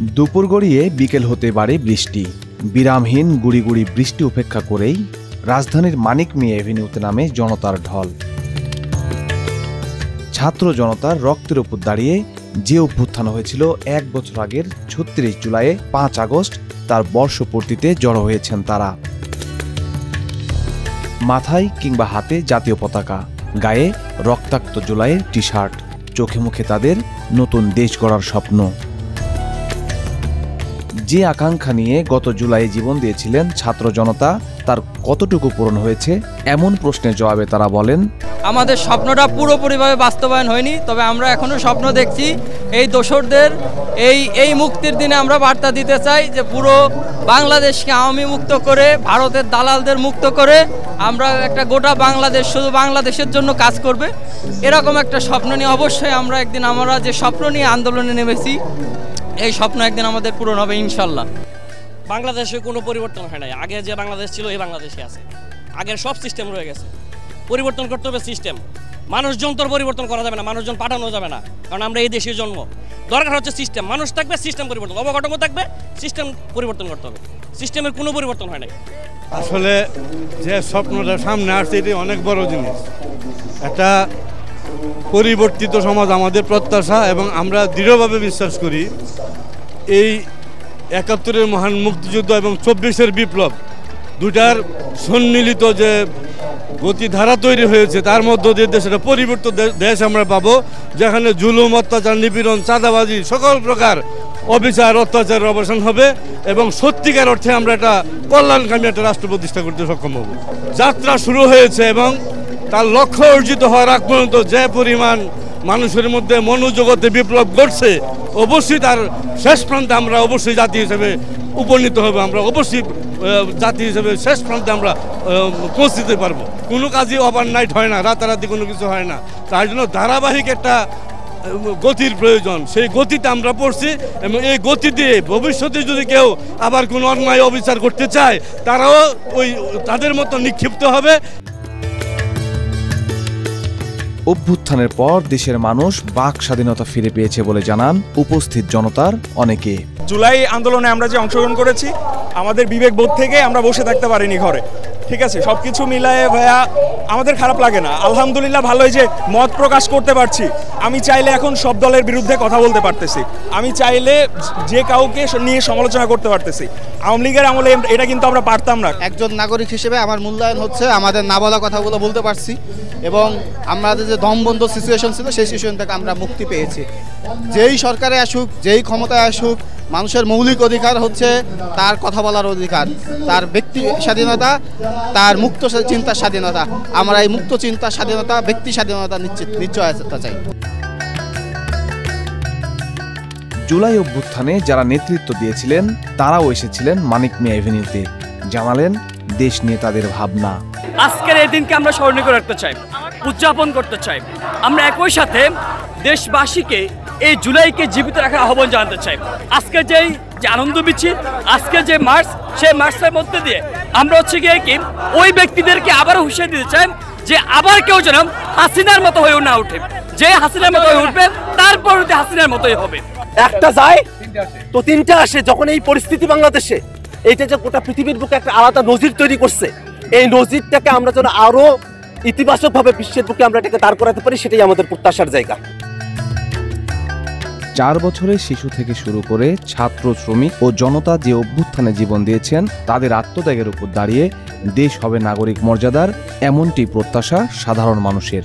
দুপুর গড়িয়ে বিকেল হতে পারে বৃষ্টি। বিরামহীন গুড়ি গুড়ি বৃষ্টি উপেক্ষা করেই রাজধানীর মানিক মিয়া এভিনিউতে নামে জনতার ঢল। ছাত্র জনতার রক্তের উপর দাঁড়িয়ে যে অভ্যুত্থান হয়েছিল 1 বছর আগের ৩৬ জুলাইয়ে 5 আগস্ট, তার বর্ষপূর্তিতে জড়ো হয়েছেন তারা। মাথায় কিংবা হাতে জাতীয় পতাকা, গায়ে রক্তাক্ত জুলাইয়ের টি শার্ট, চোখে মুখে তাদের নতুন দেশ গড়ার স্বপ্ন। যে আকাঙ্ক্ষা নিয়ে গত জুলাইয়ে জীবন দিয়েছিলেন ছাত্র জনতা, তার কতটুকু পূরণ হয়েছে এমন প্রশ্নের জবাবে তারা বলেন, আমাদের স্বপ্নটা পুরোপুরিভাবে বাস্তবায়ন হয়নি, তবে আমরা এখনো স্বপ্ন দেখছি। এই দোসরদের এই মুক্তির দিনে আমরা বার্তা দিতে চাই যে পুরো বাংলাদেশকে আওয়ামী মুক্ত করে, ভারতের দালালদের মুক্ত করে আমরা একটা গোটা বাংলাদেশ শুধু বাংলাদেশের জন্য কাজ করবে, এরকম একটা স্বপ্ন নিয়ে অবশ্যই আমরা যে স্বপ্ন নিয়ে আন্দোলনে নেমেছি, এই স্বপ্ন একদিন আমাদের পূরণ হবে ইনশাল্লাহ। বাংলাদেশে কোনো পরিবর্তন হয় নাই। আগে যে বাংলাদেশ ছিল এই বাংলাদেশে আছে। আগের সব সিস্টেম রয়ে গেছে। পরিবর্তন করতে হবে সিস্টেম। মানুষজন তোর পরিবর্তন করা যাবে না, মানুষজন পাঠানো যাবে না, কারণ আমরা এই দেশের জন্ম। দরকার হচ্ছে সিস্টেম। মানুষ থাকবে, সিস্টেম পরিবর্তন, অবকাঠামো থাকবে, সিস্টেম পরিবর্তন করতে হবে। সিস্টেমের কোনো পরিবর্তন হয় নাই। আসলে যে স্বপ্নটা সামনে আসছে এটি অনেক বড় জিনিস। একটা পরিবর্তিত সমাজ আমাদের প্রত্যাশা, এবং আমরা দৃঢ়ভাবে বিশ্বাস করি এই ৭১-এর মহান মুক্তিযুদ্ধ এবং ২৪-এর বিপ্লব, দুটার সম্মিলিত যে গতিধারা তৈরি হয়েছে, তার মধ্য দিয়ে দেশের পরিবর্তিত দেশ আমরা পাবো, যেখানে জুলুম, অত্যাচার, নিপীড়ন, চাঁদাবাজি, সকল প্রকার অবিচার অত্যাচারের অবসান হবে এবং সত্যিকার অর্থে আমরা একটা কল্যাণকামী একটা রাষ্ট্র প্রতিষ্ঠা করতে সক্ষম হব। যাত্রা শুরু হয়েছে এবং তার লক্ষ্য অর্জিত হওয়ার আগ পর্যন্ত যে পরিমাণ মানুষের মধ্যে মনোজগতে বিপ্লব ঘটছে, অবশ্যই তার শেষ প্রান্তে আমরা অবশ্যই জাতি হিসেবে উপনীত হবে। আমরা অবশ্যই জাতি হিসেবে শেষ প্রান্তে আমরা পৌঁছতে পারবো। কোনো কাজই ওভারনাইট হয় না, রাতারাতি কোনো কিছু হয় না। তার জন্য ধারাবাহিক একটা গতির প্রয়োজন। সেই গতিতে আমরা পড়ছি এবং এই গতি দিয়ে ভবিষ্যতে যদি কেউ আবার কোনো অন্যায় অবিচার করতে চায়, তারাও তাদের মতো নিক্ষিপ্ত হবে। অভ্যুত্থানের পর দেশের মানুষ বাক স্বাধীনতা ফিরে পেয়েছে বলে জানান উপস্থিত জনতার অনেকে। জুলাই আন্দোলনে আমরা যে অংশগ্রহণ করেছি, আমাদের বিবেক বোধ থেকে আমরা বসে থাকতে পারিনি ঘরে। ঠিক আছে, সবকিছু মিলায়ে ভাইয়া আমাদের খারাপ লাগে না। আলহামদুলিল্লাহ ভালোই যে মত প্রকাশ করতে পারছি। আমি চাইলে এখন সব দলের বিরুদ্ধে কথা বলতে পারতেছি, আমি চাইলে যে কাউকে নিয়ে সমালোচনা করতে পারতেছি। আওয়ামী লীগের আমলে এটা কিন্তু আমরা পারতাম না। একজন নাগরিক হিসেবে আমার মূল্যায়ন হচ্ছে আমাদের না বলা কথাগুলো বলতে পারছি, এবং আমাদের যে দমবন্ধ সিচুয়েশন ছিল সেই সিচুয়েশন থেকে আমরা মুক্তি পেয়েছি। যেই সরকারে আসুক, যেই ক্ষমতায় আসুক, মানুষের মৌলিক অধিকার হচ্ছে তার কথা বলার অধিকার, তার ব্যক্তি স্বাধীনতা, তার মুক্ত চিন্তার স্বাধীনতা। আমরা এই মুক্ত চিন্তার স্বাধীনতা, ব্যক্তি স্বাধীনতা নিশ্চয়তা চাই। জুলাই অভ্যুত্থানে যারা নেতৃত্ব দিয়েছিলেন তারাও এসেছিলেন মানিক মিয়া এভিনিউতে, জানালেন দেশ নিয়ে তাদের ভাবনা। আজকের এই দিনকে আমরা স্মরণীয় করে রাখতে চাই, উদযাপন করতে চাই। আমরা একই সাথে দেশবাসীকে এই জুলাইকে জীবিত রাখার আহ্বান জানাতে চাই। আজকে যে আনন্দ মিছিল, আজকে যে মার্চ, সেই মার্চের মধ্যে দিয়ে আমরা গিয়ে কি ওই ব্যক্তিদেরকে আবারও হুঁশিয়ারি দিতে চাই যে আবার কেউ যেন হাসিনার মতো হয়ে না উঠে। যে হাসিনার মতো হয়ে উঠবে তার পরবর্তী হাসিনার মতোই হবে। একটা যায় তো তিনটা আসে। যখন এই পরিস্থিতি বাংলাদেশে, এইটা যে গোটা পৃথিবীর বুকে একটা আলাদা নজির তৈরি করছে, এই নজিরটাকে আমরা যেন আরো ইতিবাচকভাবে বিশ্বের বুকে আমরা এটাকে দাঁড় করাতে পারি, সেটাই আমাদের প্রত্যাশার জায়গা। 4 বছরের শিশু থেকে শুরু করে ছাত্র, শ্রমিক ও জনতা যে অভ্যুত্থানে জীবন দিয়েছেন, তাদের আত্মত্যাগের উপর দাঁড়িয়ে দেশ হবে নাগরিক মর্যাদার, এমনটি প্রত্যাশা সাধারণ মানুষের।